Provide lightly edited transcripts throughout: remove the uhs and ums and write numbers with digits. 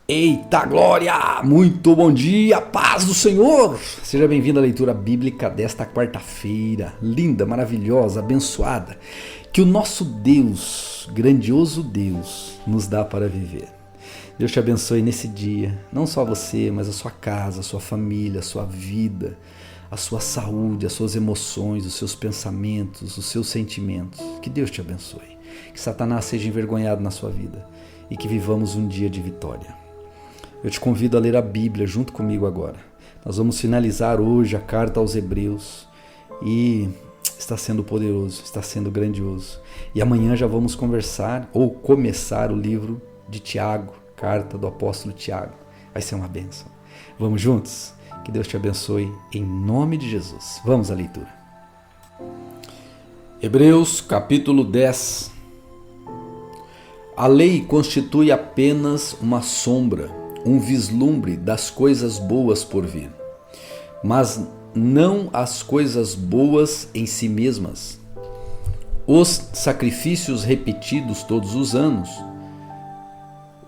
Eita glória! Muito bom dia, paz do Senhor! Seja bem-vindo à leitura bíblica desta quarta-feira, linda, maravilhosa, abençoada, que o nosso Deus, grandioso Deus, nos dá para viver. Deus te abençoe nesse dia, não só você, mas a sua casa, a sua família, a sua vida, a sua saúde, as suas emoções, os seus pensamentos, os seus sentimentos. Que Deus te abençoe, que Satanás seja envergonhado na sua vida e que vivamos um dia de vitória. Eu te convido a ler a Bíblia junto comigo agora. Nós vamos finalizar hoje a carta aos Hebreus e está sendo poderoso, está sendo grandioso. E amanhã já vamos conversar ou começar o livro de Tiago, carta do apóstolo Tiago. Vai ser uma bênção. Vamos juntos? Que Deus te abençoe em nome de Jesus. Vamos à leitura. Hebreus capítulo 10. A lei constitui apenas uma sombra, um vislumbre das coisas boas por vir, mas não as coisas boas em si mesmas. Os sacrifícios repetidos todos os anos,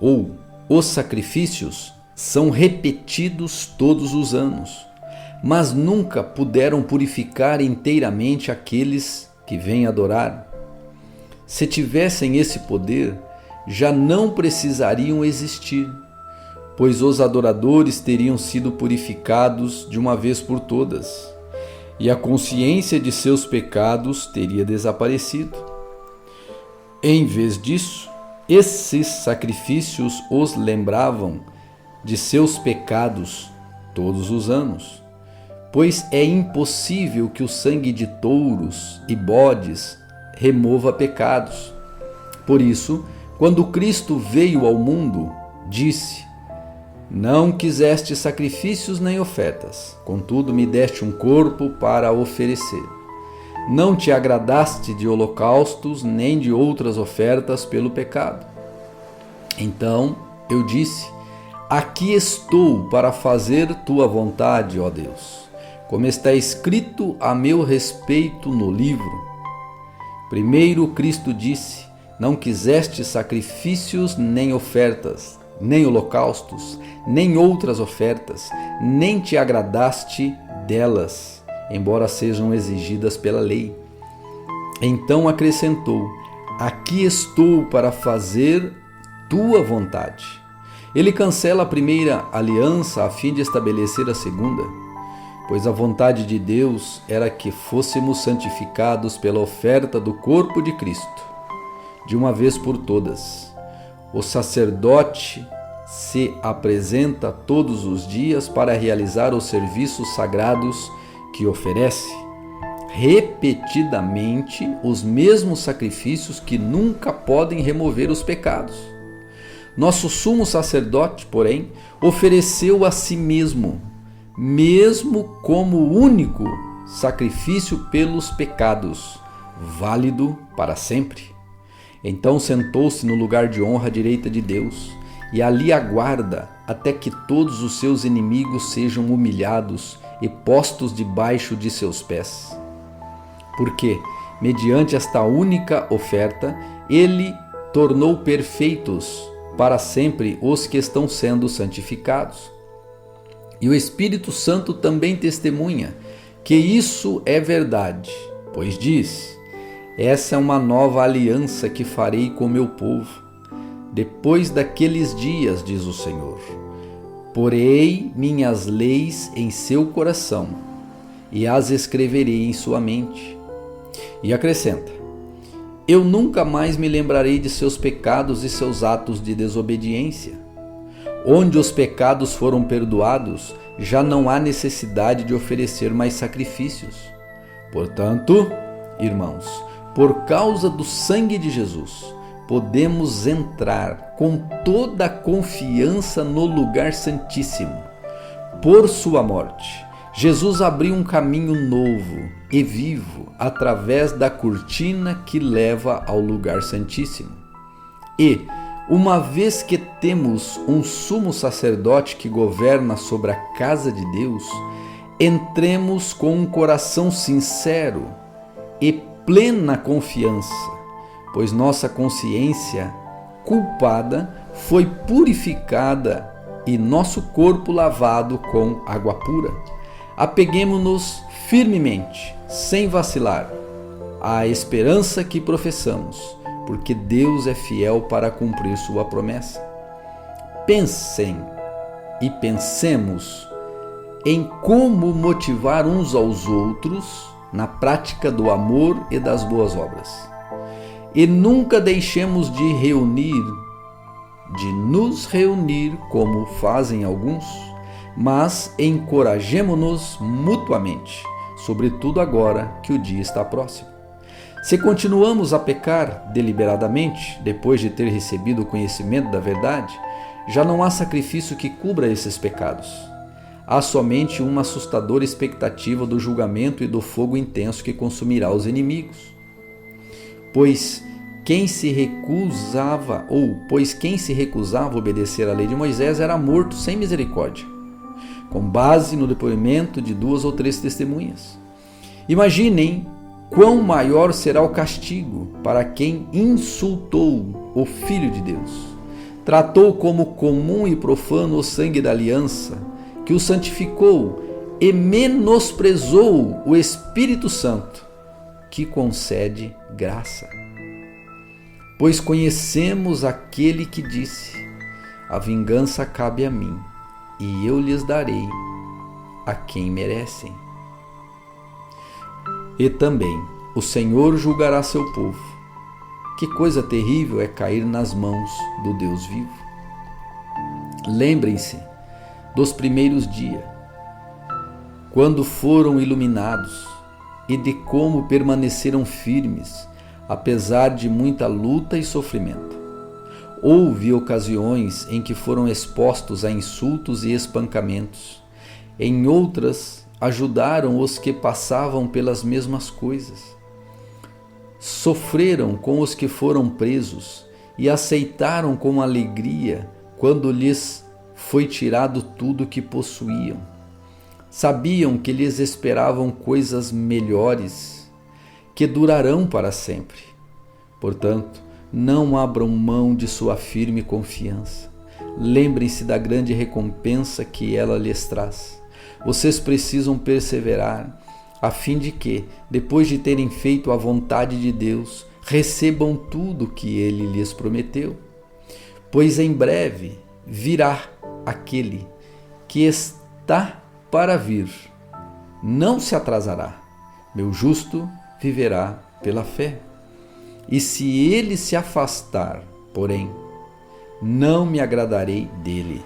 ou os sacrifícios são repetidos todos os anos, mas nunca puderam purificar inteiramente aqueles que vêm adorar. Se tivessem esse poder, já não precisariam existir, pois os adoradores teriam sido purificados de uma vez por todas, e a consciência de seus pecados teria desaparecido. Em vez disso, esses sacrifícios os lembravam de seus pecados todos os anos, pois é impossível que o sangue de touros e bodes remova pecados. Por isso, quando Cristo veio ao mundo, disse: não quiseste sacrifícios nem ofertas, contudo me deste um corpo para oferecer. Não te agradaste de holocaustos nem de outras ofertas pelo pecado. Então eu disse: aqui estou para fazer tua vontade, ó Deus, como está escrito a meu respeito no livro. Primeiro Cristo disse: não quiseste sacrifícios nem ofertas, nem holocaustos, nem outras ofertas, nem te agradaste delas, embora sejam exigidas pela lei. Então acrescentou: aqui estou para fazer tua vontade. Ele cancela a primeira aliança a fim de estabelecer a segunda, pois a vontade de Deus era que fôssemos santificados pela oferta do corpo de Cristo, de uma vez por todas. O sacerdote se apresenta todos os dias para realizar os serviços sagrados que oferece, repetidamente os mesmos sacrifícios que nunca podem remover os pecados. Nosso sumo sacerdote, porém, ofereceu a si mesmo como único sacrifício pelos pecados, válido para sempre. Então sentou-se no lugar de honra à direita de Deus, e ali aguarda até que todos os seus inimigos sejam humilhados e postos debaixo de seus pés. Porque, mediante esta única oferta, ele tornou perfeitos para sempre os que estão sendo santificados. E o Espírito Santo também testemunha que isso é verdade, pois diz: essa é uma nova aliança que farei com meu povo. Depois daqueles dias, diz o Senhor, porei minhas leis em seu coração e as escreverei em sua mente. E acrescenta: eu nunca mais me lembrarei de seus pecados e seus atos de desobediência. Onde os pecados foram perdoados, já não há necessidade de oferecer mais sacrifícios. Portanto, irmãos, por causa do sangue de Jesus, podemos entrar com toda a confiança no lugar santíssimo. Por sua morte, Jesus abriu um caminho novo e vivo através da cortina que leva ao lugar santíssimo. E, uma vez que temos um sumo sacerdote que governa sobre a casa de Deus, entremos com um coração sincero e plena confiança, pois nossa consciência culpada foi purificada e nosso corpo lavado com água pura. Apeguemo-nos firmemente, sem vacilar, à esperança que professamos, porque Deus é fiel para cumprir sua promessa. Pensem e pensemos em como motivar uns aos outros na prática do amor e das boas obras. E nunca deixemos de nos reunir como fazem alguns, mas encorajemo-nos mutuamente, sobretudo agora que o dia está próximo. Se continuamos a pecar deliberadamente, depois de ter recebido o conhecimento da verdade, já não há sacrifício que cubra esses pecados. Há somente uma assustadora expectativa do julgamento e do fogo intenso que consumirá os inimigos. Pois quem se recusava a obedecer à lei de Moisés era morto sem misericórdia, com base no depoimento de 2 ou 3 testemunhas. Imaginem quão maior será o castigo para quem insultou o Filho de Deus, tratou como comum e profano o sangue da aliança, que o santificou, e menosprezou o Espírito Santo, que concede graça. Pois conhecemos aquele que disse: a vingança cabe a mim, e eu lhes darei a quem merecem. E também o Senhor julgará seu povo. Que coisa terrível é cair nas mãos do Deus vivo. Lembrem-se dos primeiros dias, quando foram iluminados, e de como permaneceram firmes, apesar de muita luta e sofrimento. Houve ocasiões em que foram expostos a insultos e espancamentos. Em outras, ajudaram os que passavam pelas mesmas coisas. Sofreram com os que foram presos e aceitaram com alegria quando lhes foi tirado tudo que possuíam. Sabiam que lhes esperavam coisas melhores, que durarão para sempre. Portanto, não abram mão de sua firme confiança. Lembrem-se da grande recompensa que ela lhes traz. Vocês precisam perseverar, a fim de que, depois de terem feito a vontade de Deus, recebam tudo que Ele lhes prometeu. Pois em breve virá aquele que está para vir. Não se atrasará. Meu justo viverá pela fé. E se ele se afastar, porém, não me agradarei dele.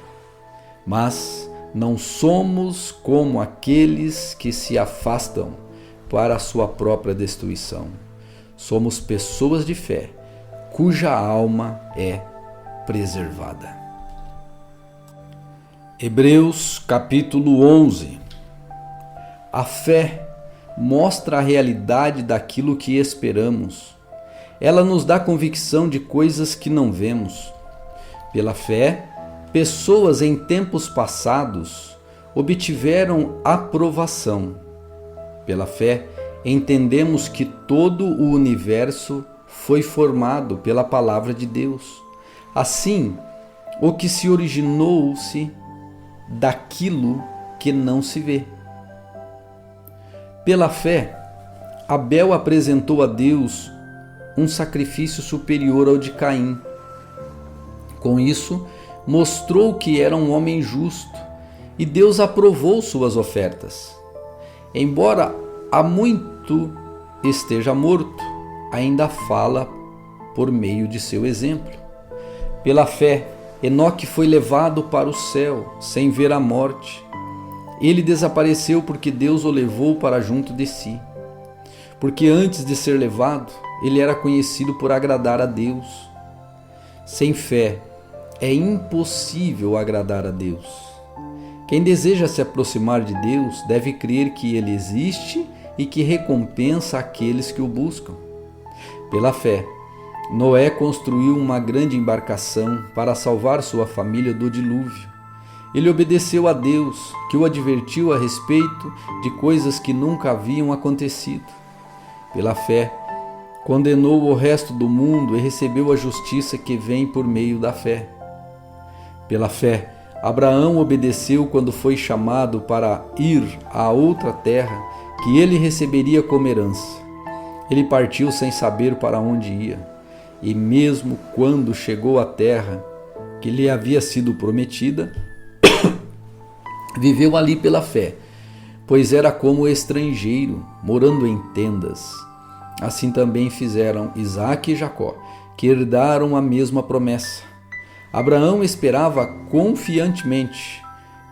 Mas não somos como aqueles que se afastam para a sua própria destruição. Somos pessoas de fé, cuja alma é preservada. Hebreus capítulo 11. A fé mostra a realidade daquilo que esperamos. Ela nos dá convicção de coisas que não vemos. Pela fé, pessoas em tempos passados obtiveram aprovação. Pela fé, entendemos que todo o universo foi formado pela palavra de Deus. Assim, o que se originou-se daquilo que não se vê. Pela fé, Abel apresentou a Deus um sacrifício superior ao de Caim. Com isso, mostrou que era um homem justo, e Deus aprovou suas ofertas. Embora há muito esteja morto, ainda fala por meio de seu exemplo. Pela fé, Enoque foi levado para o céu, sem ver a morte. Ele desapareceu porque Deus o levou para junto de si. Porque antes de ser levado, ele era conhecido por agradar a Deus. Sem fé, é impossível agradar a Deus. Quem deseja se aproximar de Deus deve crer que Ele existe e que recompensa aqueles que o buscam. Pela fé, Noé construiu uma grande embarcação para salvar sua família do dilúvio. Ele obedeceu a Deus, que o advertiu a respeito de coisas que nunca haviam acontecido. Pela fé, condenou o resto do mundo e recebeu a justiça que vem por meio da fé. Pela fé, Abraão obedeceu quando foi chamado para ir a outra terra que ele receberia como herança. Ele partiu sem saber para onde ia, e mesmo quando chegou à terra que lhe havia sido prometida, viveu ali pela fé, pois era como estrangeiro, morando em tendas. Assim também fizeram Isaque e Jacó, que herdaram a mesma promessa. Abraão esperava confiantemente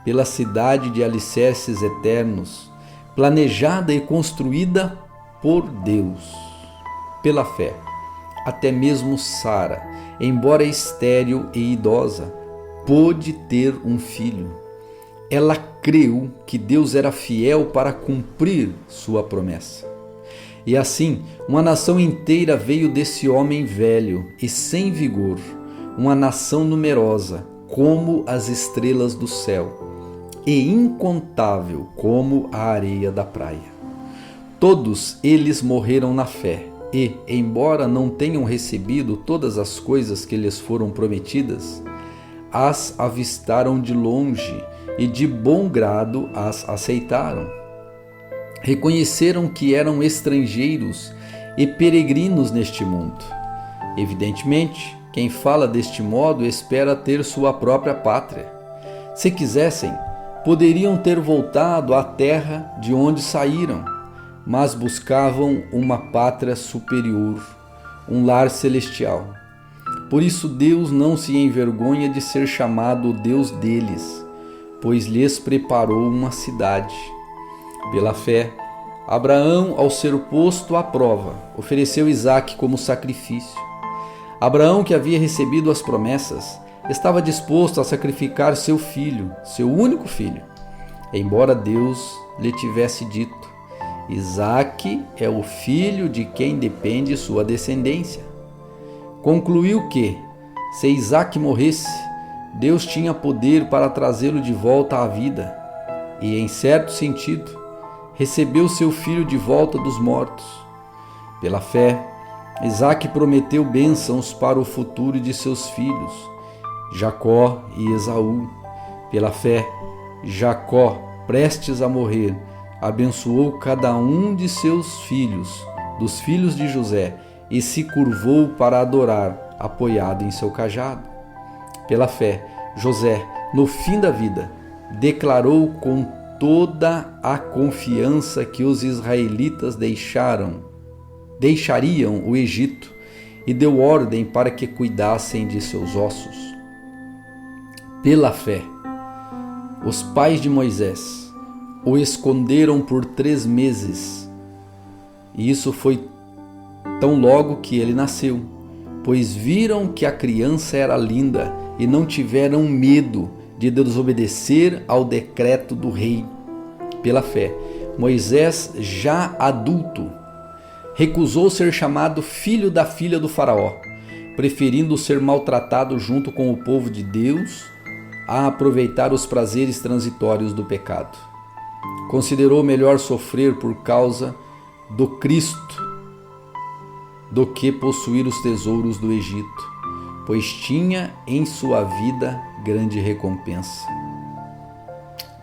pela cidade de alicerces eternos, planejada e construída por Deus. Pela fé, até mesmo Sara, embora estéril e idosa, pôde ter um filho. Ela creu que Deus era fiel para cumprir sua promessa. E assim, uma nação inteira veio desse homem velho e sem vigor, uma nação numerosa, como as estrelas do céu, e incontável como a areia da praia. Todos eles morreram na fé e, embora não tenham recebido todas as coisas que lhes foram prometidas, as avistaram de longe e de bom grado as aceitaram. Reconheceram que eram estrangeiros e peregrinos neste mundo. Evidentemente, quem fala deste modo espera ter sua própria pátria. Se quisessem, poderiam ter voltado à terra de onde saíram, mas buscavam uma pátria superior, um lar celestial. Por isso Deus não se envergonha de ser chamado o Deus deles, pois lhes preparou uma cidade. Pela fé, Abraão, ao ser posto à prova, ofereceu Isaque como sacrifício. Abraão, que havia recebido as promessas, estava disposto a sacrificar seu filho, seu único filho, embora Deus lhe tivesse dito: Isaque é o filho de quem depende sua descendência. Concluiu que, se Isaque morresse, Deus tinha poder para trazê-lo de volta à vida e, em certo sentido, recebeu seu filho de volta dos mortos. Pela fé, Isaque prometeu bênçãos para o futuro de seus filhos, Jacó e Esaú. Pela fé, Jacó, prestes a morrer, abençoou cada um de seus filhos, dos filhos de José, e se curvou para adorar, apoiado em seu cajado. Pela fé, José, no fim da vida, declarou com toda a confiança que os israelitas deixariam o Egito e deu ordem para que cuidassem de seus ossos. Pela fé, os pais de Moisés o esconderam por 3 meses, e isso foi tão logo que ele nasceu, pois viram que a criança era linda e não tiveram medo de desobedecer ao decreto do rei. Pela fé, Moisés, já adulto, recusou ser chamado filho da filha do faraó, preferindo ser maltratado junto com o povo de Deus a aproveitar os prazeres transitórios do pecado. Considerou melhor sofrer por causa do Cristo do que possuir os tesouros do Egito, pois tinha em sua vida grande recompensa.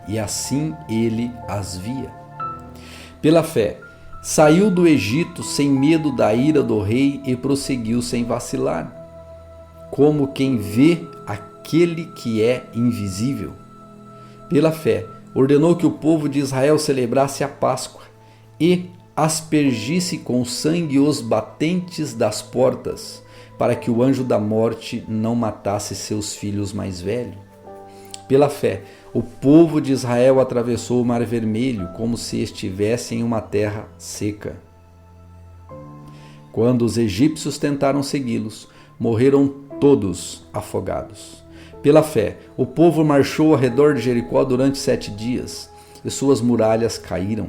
E assim ele as via. Pela fé, saiu do Egito sem medo da ira do rei e prosseguiu sem vacilar, como quem vê aquele que é invisível. Pela fé, ordenou que o povo de Israel celebrasse a Páscoa e aspergisse com sangue os batentes das portas, para que o anjo da morte não matasse seus filhos mais velhos. Pela fé, o povo de Israel atravessou o Mar Vermelho como se estivesse em uma terra seca. Quando os egípcios tentaram segui-los, morreram todos afogados. Pela fé, o povo marchou ao redor de Jericó durante 7 dias, e suas muralhas caíram.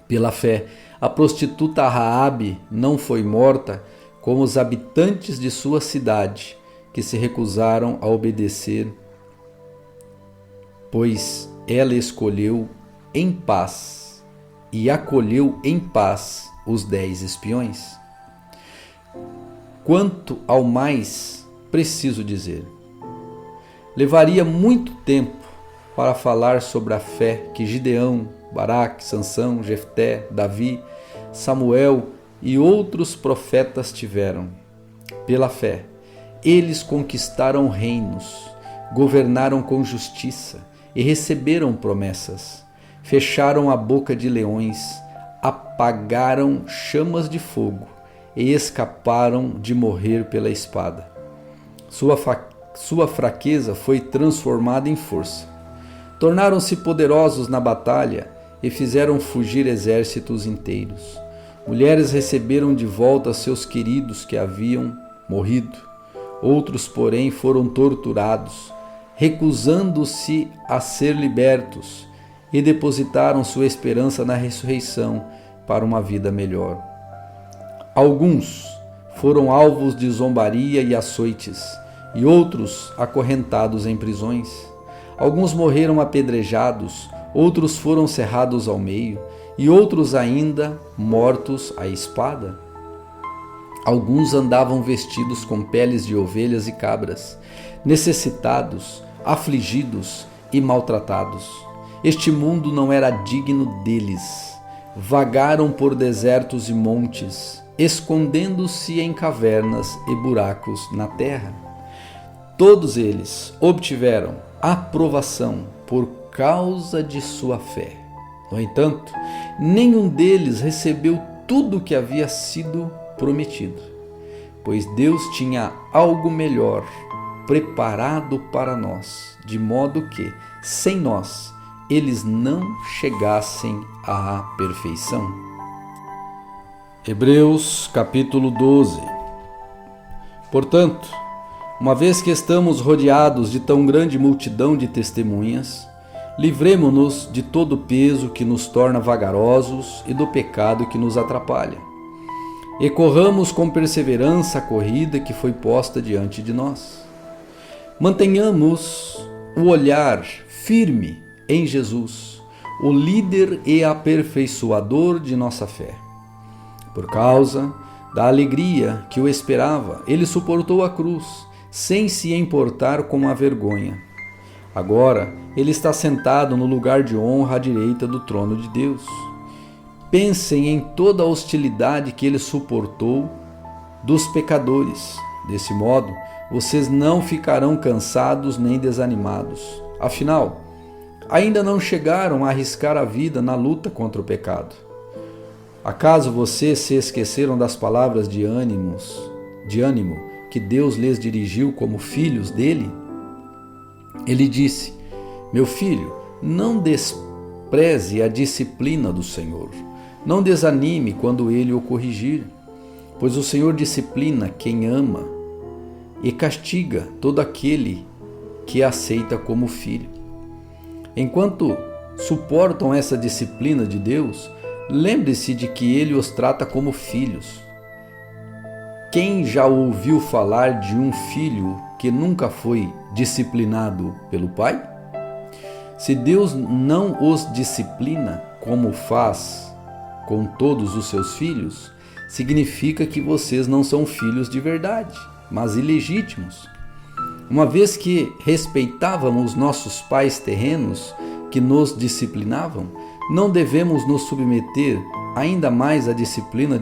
Pela fé, a prostituta Raabe não foi morta como os habitantes de sua cidade, que se recusaram a obedecer, pois ela escolheu em paz e acolheu em paz os 10 espiões. Quanto ao mais, preciso dizer: Levaria muito tempo para falar sobre a fé que Gideão, Baraque, Sansão, Jefté, Davi, Samuel e outros profetas tiveram. Pela fé, eles conquistaram reinos, governaram com justiça e receberam promessas. Fecharam a boca de leões, apagaram chamas de fogo e escaparam de morrer pela espada. Sua fraqueza foi transformada em força. Tornaram-se poderosos na batalha e fizeram fugir exércitos inteiros. Mulheres receberam de volta seus queridos que haviam morrido. Outros, porém, foram torturados, recusando-se a ser libertos, e depositaram sua esperança na ressurreição para uma vida melhor. Alguns foram alvos de zombaria e açoites, e outros acorrentados em prisões. Alguns morreram apedrejados, outros foram cerrados ao meio, e outros ainda mortos à espada. Alguns andavam vestidos com peles de ovelhas e cabras, necessitados, afligidos e maltratados. Este mundo não era digno deles. Vagaram por desertos e montes, escondendo-se em cavernas e buracos na terra. Todos eles obtiveram aprovação por causa de sua fé. No entanto, nenhum deles recebeu tudo o que havia sido prometido, pois Deus tinha algo melhor preparado para nós, de modo que, sem nós, eles não chegassem à perfeição. Hebreus capítulo 12. Portanto, uma vez que estamos rodeados de tão grande multidão de testemunhas, livremo-nos de todo o peso que nos torna vagarosos e do pecado que nos atrapalha. E corramos com perseverança a corrida que foi posta diante de nós. Mantenhamos o olhar firme em Jesus, o líder e aperfeiçoador de nossa fé. Por causa da alegria que o esperava, ele suportou a cruz, sem se importar com a vergonha. Agora, ele está sentado no lugar de honra à direita do trono de Deus. Pensem em toda a hostilidade que ele suportou dos pecadores. Desse modo, vocês não ficarão cansados nem desanimados. Afinal, ainda não chegaram a arriscar a vida na luta contra o pecado. Acaso vocês se esqueceram das palavras de ânimo que Deus lhes dirigiu como filhos dele? Ele disse: meu filho, não despreze a disciplina do Senhor. Não desanime quando ele o corrigir, pois o Senhor disciplina quem ama e castiga todo aquele que aceita como filho. Enquanto suportam essa disciplina de Deus, lembre-se de que ele os trata como filhos. Quem já ouviu falar de um filho que nunca foi disciplinado pelo pai? Se Deus não os disciplina como faz com todos os seus filhos, significa que vocês não são filhos de verdade, mas ilegítimos. Uma vez que respeitávamos nossos pais terrenos que nos disciplinavam, não devemos nos submeter ainda mais à disciplina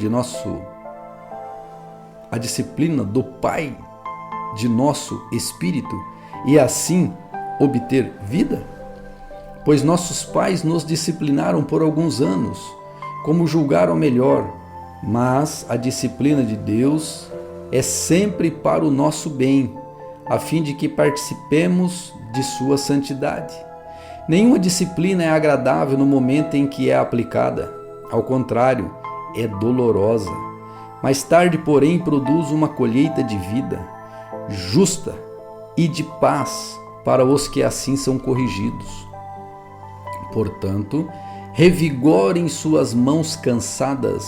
do Pai de nosso espírito e assim obter vida? Pois nossos pais nos disciplinaram por alguns anos, como julgaram melhor, mas a disciplina de Deus é sempre para o nosso bem, a fim de que participemos de sua santidade. Nenhuma disciplina é agradável no momento em que é aplicada. Ao contrário, é dolorosa. Mais tarde, porém, produz uma colheita de vida, justa e de paz para os que assim são corrigidos. Portanto, revigorem suas mãos cansadas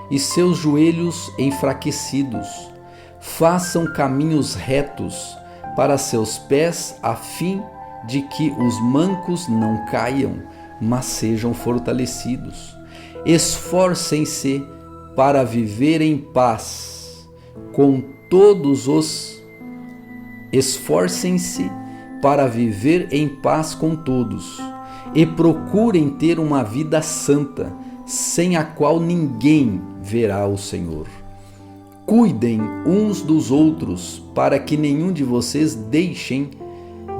e seus joelhos enfraquecidos. Façam caminhos retos para seus pés, a fim de que os mancos não caiam, mas sejam fortalecidos. Esforcem-se para viver em paz com todos os para viver em paz com todos, e procurem ter uma vida santa, sem a qual ninguém verá o Senhor. Cuidem uns dos outros, para que nenhum de vocês deixem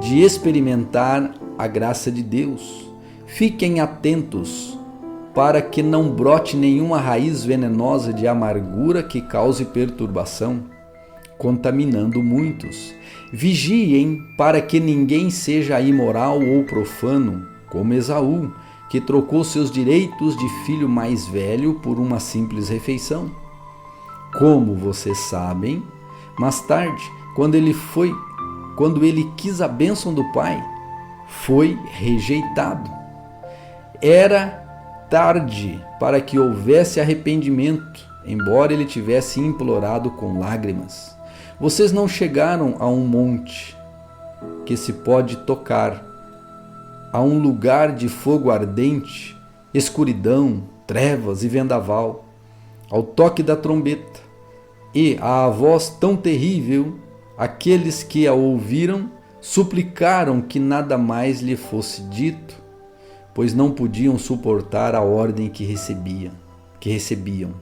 de experimentar a graça de Deus. Fiquem atentos, para que não brote nenhuma raiz venenosa de amargura que cause perturbação, contaminando muitos. Vigiem para que ninguém seja imoral ou profano, como Esaú, que trocou seus direitos de filho mais velho por uma simples refeição. Como vocês sabem, mais tarde, quando ele quis a bênção do pai, foi rejeitado. Era tarde para que houvesse arrependimento, embora ele tivesse implorado com lágrimas. Vocês não chegaram a um monte que se pode tocar, a um lugar de fogo ardente, escuridão, trevas e vendaval, ao toque da trombeta, e à voz tão terrível, aqueles que a ouviram suplicaram que nada mais lhe fosse dito, pois não podiam suportar a ordem que recebiam.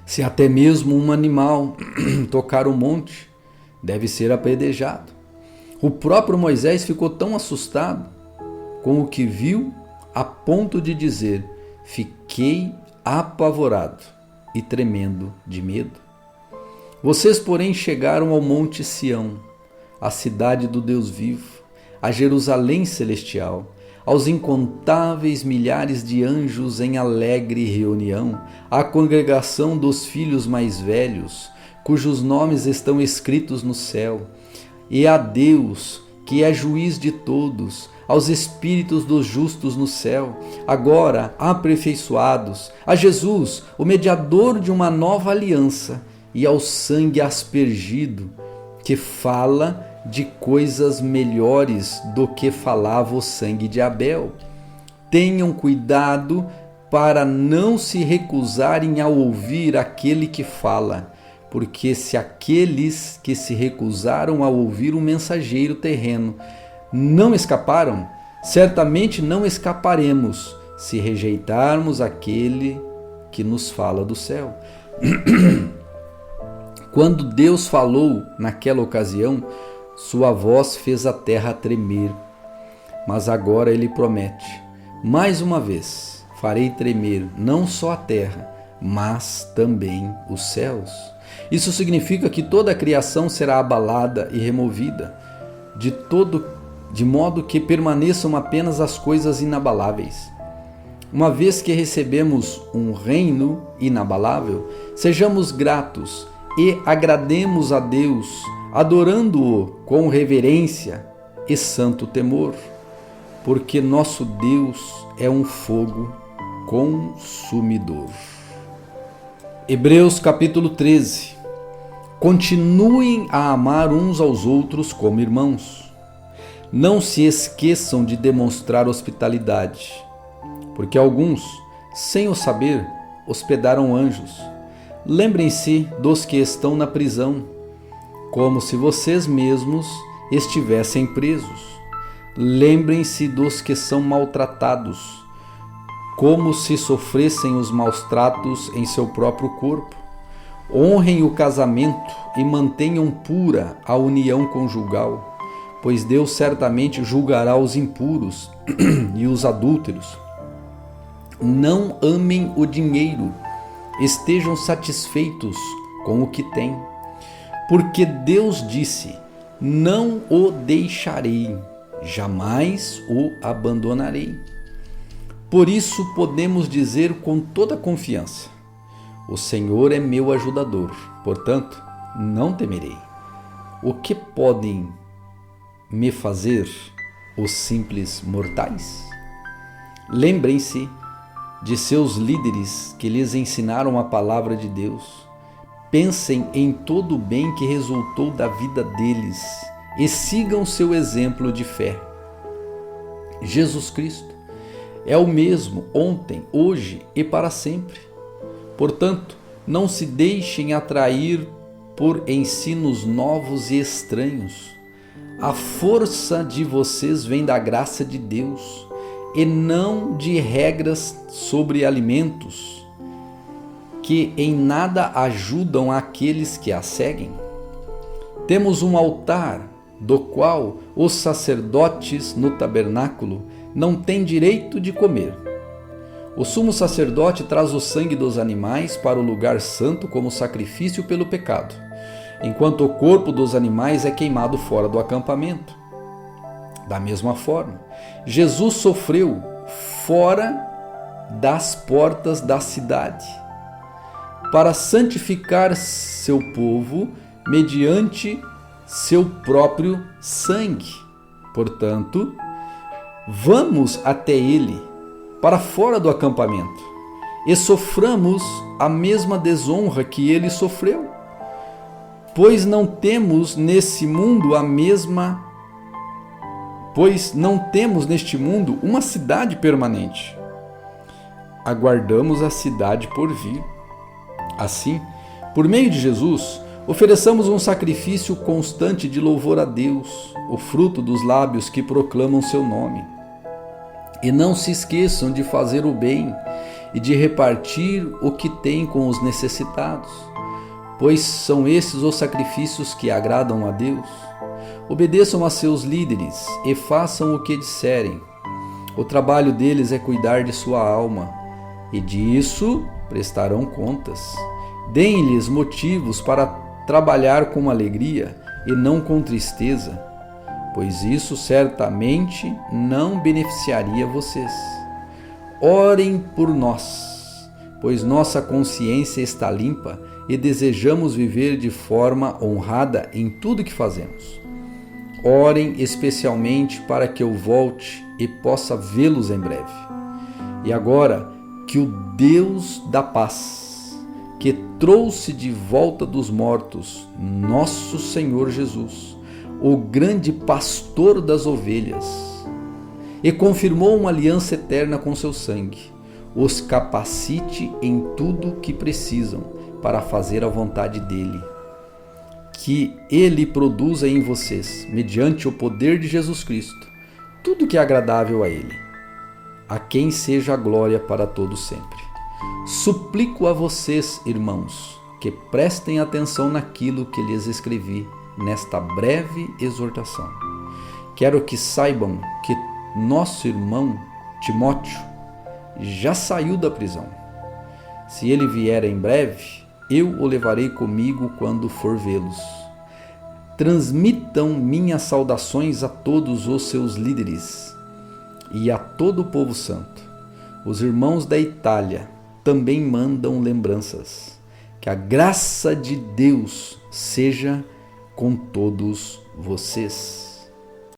Se até mesmo um animal tocar o monte, deve ser apedrejado. O próprio Moisés ficou tão assustado com o que viu, a ponto de dizer: fiquei apavorado e tremendo de medo. Vocês, porém, chegaram ao monte Sião, à cidade do Deus vivo, a Jerusalém celestial, aos incontáveis milhares de anjos em alegre reunião, à congregação dos filhos mais velhos, cujos nomes estão escritos no céu, e a Deus, que é juiz de todos, aos espíritos dos justos no céu, agora aperfeiçoados, a Jesus, o mediador de uma nova aliança, e ao sangue aspergido, que fala de coisas melhores do que falava o sangue de Abel. Tenham cuidado para não se recusarem a ouvir aquele que fala, porque se aqueles que se recusaram a ouvir o mensageiro terreno não escaparam, certamente não escaparemos se rejeitarmos aquele que nos fala do céu. Quando Deus falou naquela ocasião, sua voz fez a terra tremer. Mas agora ele promete: mais uma vez farei tremer não só a terra, mas também os céus. Isso significa que toda a criação será abalada e removida, de modo que permaneçam apenas as coisas inabaláveis. Uma vez que recebemos um reino inabalável, sejamos gratos e agrademos a Deus, adorando-o com reverência e santo temor, porque nosso Deus é um fogo consumidor. Hebreus capítulo 13. Continuem a amar uns aos outros como irmãos. Não se esqueçam de demonstrar hospitalidade, porque alguns, sem o saber, hospedaram anjos. Lembrem-se dos que estão na prisão, como se vocês mesmos estivessem presos. Lembrem-se dos que são maltratados, como se sofressem os maus tratos em seu próprio corpo. Honrem o casamento e mantenham pura a união conjugal, pois Deus certamente julgará os impuros e os adúlteros. Não amem o dinheiro, estejam satisfeitos com o que têm, porque Deus disse: não o deixarei, jamais o abandonarei. Por isso podemos dizer com toda confiança: o Senhor é meu ajudador, portanto não temerei. O que podem me fazer os simples mortais? Lembrem-se de seus líderes que lhes ensinaram a palavra de Deus. Pensem em todo o bem que resultou da vida deles e sigam seu exemplo de fé. Jesus Cristo é o mesmo ontem, hoje e para sempre. Portanto, não se deixem atrair por ensinos novos e estranhos. A força de vocês vem da graça de Deus e não de regras sobre alimentos que em nada ajudam aqueles que a seguem. Temos um altar do qual os sacerdotes no tabernáculo não têm direito de comer. O sumo sacerdote traz o sangue dos animais para o lugar santo como sacrifício pelo pecado, enquanto o corpo dos animais é queimado fora do acampamento. Da mesma forma, Jesus sofreu fora das portas da cidade, para santificar seu povo mediante seu próprio sangue. Portanto, vamos até ele, para fora do acampamento, e soframos a mesma desonra que ele sofreu, pois não temos neste mundo uma cidade permanente. Aguardamos a cidade por vir. Assim, por meio de Jesus, ofereçamos um sacrifício constante de louvor a Deus, o fruto dos lábios que proclamam seu nome. E não se esqueçam de fazer o bem e de repartir o que têm com os necessitados, pois são esses os sacrifícios que agradam a Deus. Obedeçam a seus líderes e façam o que disserem. O trabalho deles é cuidar de sua alma, e disso prestarão contas. Deem-lhes motivos para trabalhar com alegria e não com tristeza, pois isso certamente não beneficiaria vocês. Orem por nós, pois nossa consciência está limpa e desejamos viver de forma honrada em tudo que fazemos. Orem especialmente para que eu volte e possa vê-los em breve. E agora, que o Deus da paz, que trouxe de volta dos mortos nosso Senhor Jesus, o grande pastor das ovelhas, e confirmou uma aliança eterna com seu sangue, os capacite em tudo o que precisam para fazer a vontade dele. Que ele produza em vocês, mediante o poder de Jesus Cristo, tudo que é agradável a ele, a quem seja a glória para todos sempre. Suplico a vocês, irmãos, que prestem atenção naquilo que lhes escrevi nesta breve exortação. Quero que saibam que nosso irmão Timóteo já saiu da prisão. Se ele vier em breve, eu o levarei comigo quando for vê-los. Transmitam minhas saudações a todos os seus líderes e a todo o povo santo. Os irmãos da Itália também mandam lembranças. Que a graça de Deus seja com todos vocês.